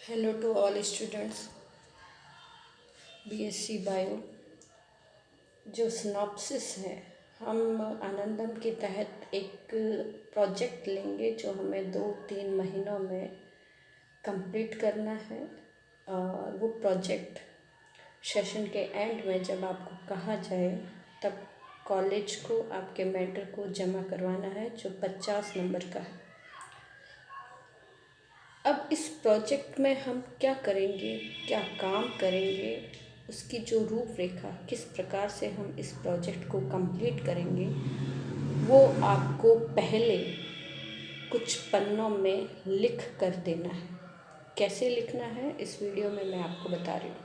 Hello to all students. BSc bio जो synopsis है, हम आनंदम के तहत एक प्रोजेक्ट लेंगे जो हमें 2-3 महीनों में कंप्लीट करना है। और वो प्रोजेक्ट सेशन के एंड में जब आपको कहा जाए तब कॉलेज को आपके मेंटर को जमा करवाना है, जो 50 नंबर का है। अब इस प्रोजेक्ट में हम क्या करेंगे, क्या काम करेंगे, उसकी जो रूपरेखा, किस प्रकार से हम इस प्रोजेक्ट को कंप्लीट करेंगे, वो आपको पहले कुछ पन्नों में लिख कर देना है। कैसे लिखना है इस वीडियो में मैं आपको बता रही हूँ।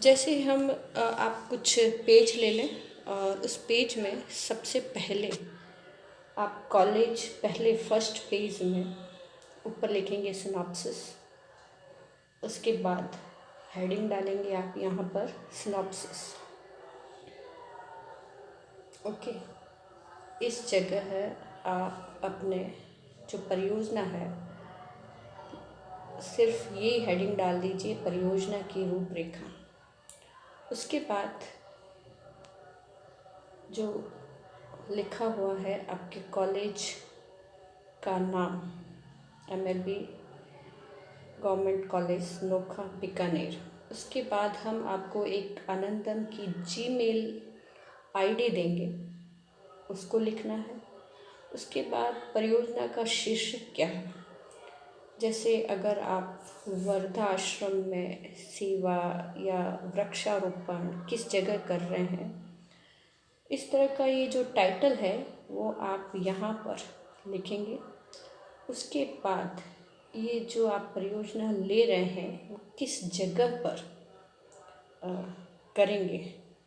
जैसे आप कुछ पेज ले लें और उस पेज में सबसे पहले आप कॉलेज पहले फर्स्ट पेज में ऊपर लिखेंगे सिनॉप्सिस। उसके बाद हेडिंग डालेंगे आप यहाँ पर सिनॉप्सिस। ओके, इस जगह है आप अपने जो परियोजना है सिर्फ ये हेडिंग डाल दीजिए, परियोजना की रूपरेखा। उसके बाद जो लिखा हुआ है आपके कॉलेज का नाम, MLB government college Nokha Bikaner. उसके बाद हम आपको एक आनंदम की जीमेल आईडी देंगे, उसको लिखना है। उसके बाद परियोजना का शीर्षक क्या है, जैसे अगर आप वर्धा आश्रम में सेवा या वृक्षारोपण किस जगह कर रहे हैं, इस तरह का ये जो टाइटल है वो आप यहाँ पर लिखेंगे। उसके बाद ये जो आप परियोजना ले रहे हैं वो किस जगह पर करेंगे।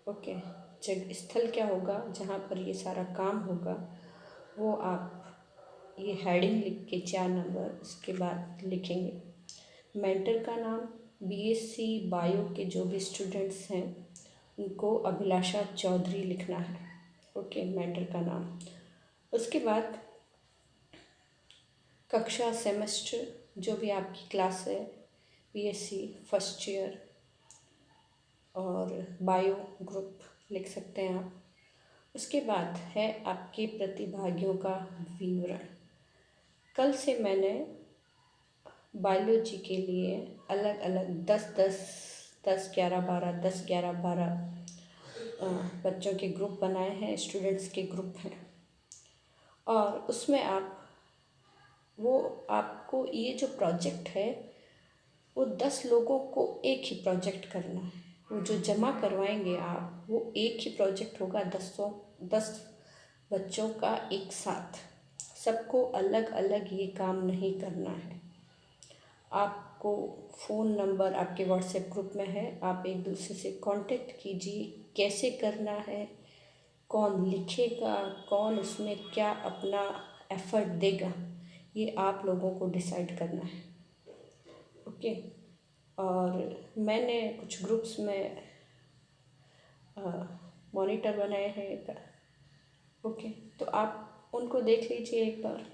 ओके, स्थल क्या होगा जहाँ पर ये सारा काम होगा, वो आप ये हेडिंग लिख के 4 नंबर उसके बाद लिखेंगे। मेंटर का नाम बीएससी बायो के जो भी स्टूडेंट्स हैं उनको अभिलाषा चौधरी लिखना है। ओके, मेंटर का नाम। उसके बाद कक्षा, सेमेस्टर, जो भी आपकी क्लास है, बीएससी फर्स्ट ईयर और बायो ग्रुप लिख सकते हैं आप। उसके बाद है आपके प्रतिभागियों का विवरण। कल से मैंने बायोलॉजी के लिए अलग अलग 10 11 12 10 11 12 बच्चों के ग्रुप बनाए हैं, स्टूडेंट्स के ग्रुप हैं। और उसमें आपको ये जो प्रोजेक्ट है वो 10 लोगों को एक ही प्रोजेक्ट करना है। वो जो जमा करवाएंगे आप, वो एक ही प्रोजेक्ट होगा 10 बच्चों का एक साथ। सबको अलग अलग ये काम नहीं करना है। आपको फ़ोन नंबर आपके व्हाट्सएप ग्रुप में है, आप एक दूसरे से कांटेक्ट कीजिए। कैसे करना है, कौन लिखेगा, कौन उसमें क्या अपना एफर्ट देगा, ये आप लोगों को डिसाइड करना है। ओके, और मैंने कुछ ग्रुप्स में मॉनिटर बनाए हैं। ओके, तो आप उनको देख लीजिए एक बार।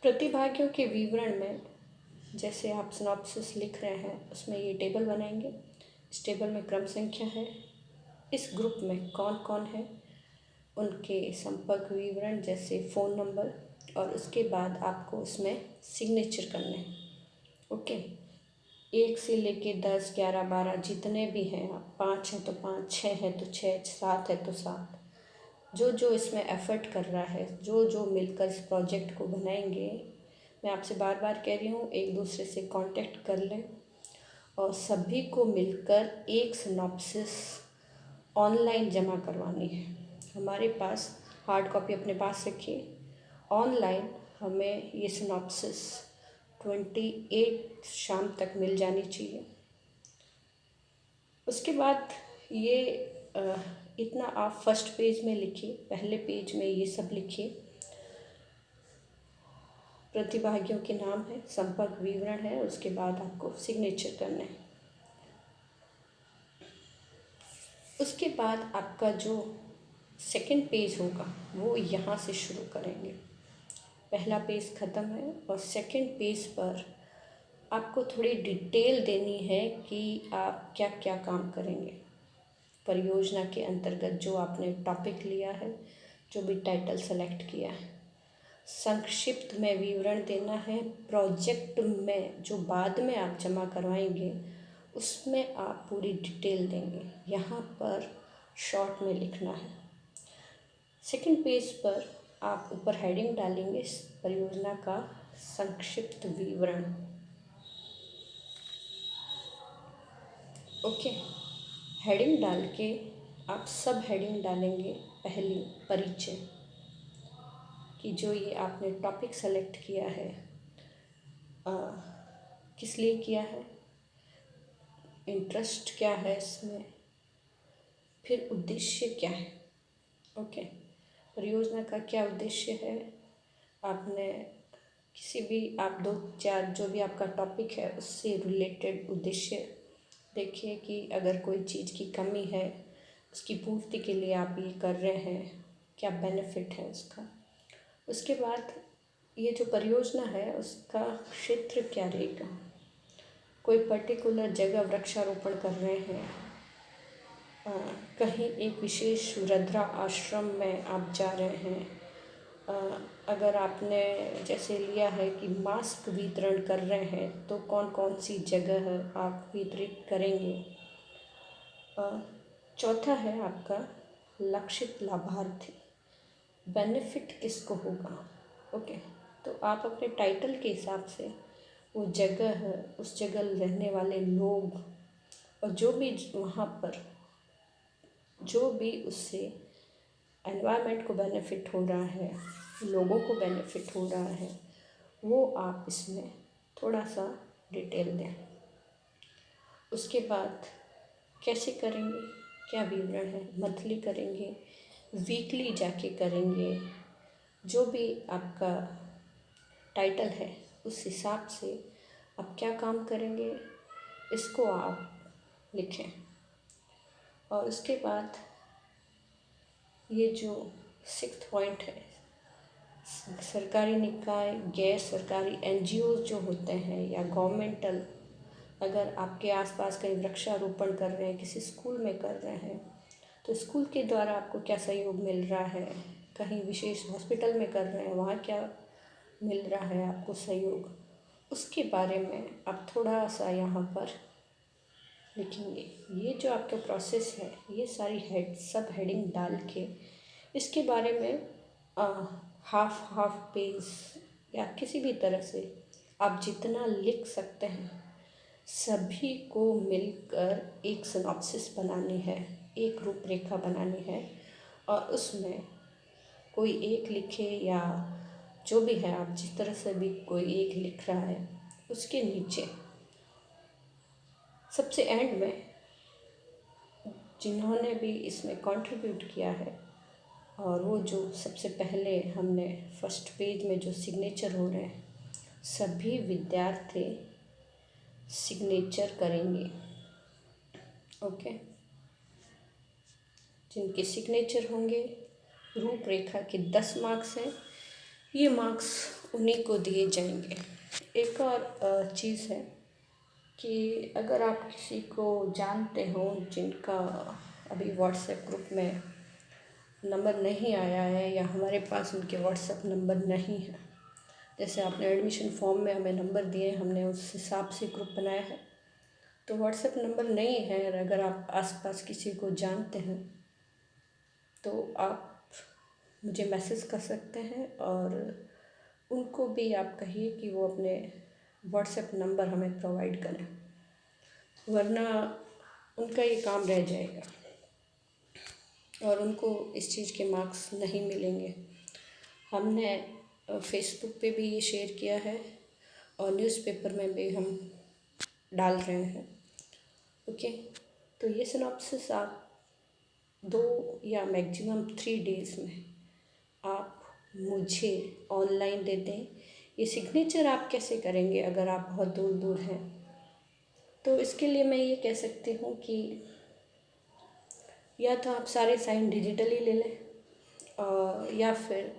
प्रतिभागियों के विवरण में जैसे आप सिनॉप्सिस लिख रहे हैं, उसमें ये टेबल बनाएंगे। इस टेबल में क्रम संख्या है, इस ग्रुप में कौन कौन है, उनके संपर्क विवरण जैसे फ़ोन नंबर, और उसके बाद आपको उसमें सिग्नेचर करने हैं। ओके, 1 से लेके 10 11 12 जितने भी हैं, आप 5 हैं तो 5, 6 है तो 6, 7 है तो 7, जो जो इसमें एफ़र्ट कर रहा है, जो जो मिलकर इस प्रोजेक्ट को बनाएंगे। मैं आपसे बार बार कह रही हूँ, एक दूसरे से कांटेक्ट कर लें और सभी को मिलकर एक सिनॉप्सिस ऑनलाइन जमा करवानी है। हमारे पास हार्ड कॉपी अपने पास रखिए, ऑनलाइन हमें ये सिनॉप्सिस 28 शाम तक मिल जानी चाहिए। उसके बाद ये इतना आप फर्स्ट पेज में लिखिए, पहले पेज में ये सब लिखिए। प्रतिभागियों के नाम है, संपर्क विवरण है, उसके बाद आपको सिग्नेचर करना है। उसके बाद आपका जो सेकंड पेज होगा वो यहाँ से शुरू करेंगे। पहला पेज ख़त्म है और सेकंड पेज पर आपको थोड़ी डिटेल देनी है कि आप क्या क्या काम करेंगे परियोजना के अंतर्गत, जो आपने टॉपिक लिया है, जो भी टाइटल सेलेक्ट किया है। संक्षिप्त में विवरण देना है। प्रोजेक्ट में जो बाद में आप जमा करवाएंगे उसमें आप पूरी डिटेल देंगे, यहाँ पर शॉर्ट में लिखना है। सेकंड पेज पर आप ऊपर हेडिंग डालेंगे इस परियोजना का संक्षिप्त विवरण। ओके, हेडिंग डाल के आप सब हेडिंग डालेंगे। पहली परिचय कि जो ये आपने टॉपिक सेलेक्ट किया है किस लिए किया है, इंटरेस्ट क्या है इसमें, फिर उद्देश्य क्या है। ओके, परियोजना का क्या उद्देश्य है। आपने किसी भी आप 2-4 जो भी आपका टॉपिक है उससे रिलेटेड उद्देश्य देखिए कि अगर कोई चीज़ की कमी है उसकी पूर्ति के लिए आप ये कर रहे हैं, क्या बेनिफिट है उसका। उसके बाद ये जो परियोजना है उसका क्षेत्र क्या रहेगा। कोई पर्टिकुलर जगह वृक्षारोपण कर रहे हैं, कहीं एक विशेष वृद्धा आश्रम में आप जा रहे हैं, अगर आपने जैसे लिया है कि मास्क वितरण कर रहे हैं तो कौन कौन सी जगह है आप वितरित करेंगे। चौथा है आपका लक्षित लाभार्थी, बेनिफिट किसको होगा। ओके, तो आप अपने टाइटल के हिसाब से वो जगह है, उस जगह रहने वाले लोग और जो भी वहाँ पर जो भी उससे एनवायरनमेंट को बेनिफिट हो रहा है, लोगों को बेनिफिट हो रहा है, वो आप इसमें थोड़ा सा डिटेल दें। उसके बाद कैसे करेंगे, क्या विवरण है, मंथली करेंगे, वीकली जाके करेंगे, जो भी आपका टाइटल है उस हिसाब से आप क्या काम करेंगे इसको आप लिखें। और उसके बाद ये जो 6th पॉइंट है, सरकारी निकाय, गैर सरकारी NGO जो होते हैं या गवर्नमेंटल, अगर आपके आसपास कहीं वृक्षारोपण कर रहे हैं, किसी स्कूल में कर रहे हैं तो स्कूल के द्वारा आपको क्या सहयोग मिल रहा है, कहीं विशेष हॉस्पिटल में कर रहे हैं वहाँ क्या मिल रहा है आपको सहयोग, उसके बारे में आप थोड़ा सा यहाँ पर लिखेंगे। ये जो आपका प्रोसेस है ये सारी सब हेडिंग डाल के इसके बारे में हाफ पेज या किसी भी तरह से आप जितना लिख सकते हैं सभी को मिलकर एक सिनॉप्सिस बनानी है, एक रूपरेखा बनानी है। और उसमें कोई एक लिखे या जो भी है, आप जिस तरह से भी कोई एक लिख रहा है उसके नीचे सबसे एंड में जिन्होंने भी इसमें कंट्रीब्यूट किया है और वो जो सबसे पहले हमने फर्स्ट पेज में जो सिग्नेचर हो रहे हैं सभी विद्यार्थी सिग्नेचर करेंगे। ओके, जिनके सिग्नेचर होंगे, रूपरेखा के 10 मार्क्स हैं, ये मार्क्स उन्हीं को दिए जाएंगे। एक और चीज़ है कि अगर आप किसी को जानते हो जिनका अभी व्हाट्सएप ग्रुप में नंबर नहीं आया है या हमारे पास उनके व्हाट्सएप नंबर नहीं है, जैसे आपने एडमिशन फॉर्म में हमें नंबर दिए, हमने उस हिसाब से ग्रुप बनाया है, तो व्हाट्सएप नंबर नहीं है, अगर आप आसपास किसी को जानते हैं तो आप मुझे मैसेज कर सकते हैं और उनको भी आप कहिए कि वो अपने व्हाट्सएप नंबर हमें प्रोवाइड करें, वरना उनका ये काम रह जाएगा और उनको इस चीज़ के मार्क्स नहीं मिलेंगे। हमने फेसबुक पे भी ये शेयर किया है और न्यूज़पेपर में भी हम डाल रहे हैं। ओके, तो ये सिनॉप्सिस आप 2 या मैक्सिमम 3 डेज़ में आप मुझे ऑनलाइन दे दें। ये सिग्नेचर आप कैसे करेंगे अगर आप बहुत दूर दूर हैं, तो इसके लिए मैं ये कह सकती हूँ कि या तो आप सारे साइन डिजिटली ले लें या फिर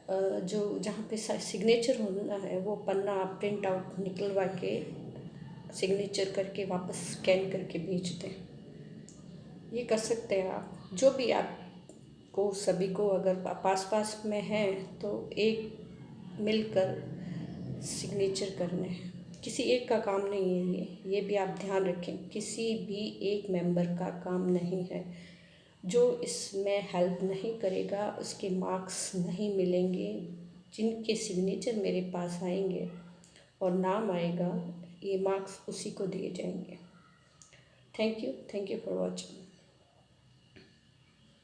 जो जहाँ पे सिग्नेचर होना है वो पन्ना आप प्रिंट आउट निकलवा के सिग्नेचर करके वापस स्कैन करके भेज दें। ये कर सकते हैं आप। जो भी आपको सभी को अगर पास पास में हैं तो एक मिलकर सिग्नेचर करने हैं। किसी एक का काम नहीं है ये भी आप ध्यान रखें, किसी भी एक मेंबर का काम नहीं है। जो इसमें हेल्प नहीं करेगा उसके मार्क्स नहीं मिलेंगे। जिनके सिग्नेचर मेरे पास आएंगे और नाम आएगा, ये मार्क्स उसी को दिए जाएंगे। Thank you for watching.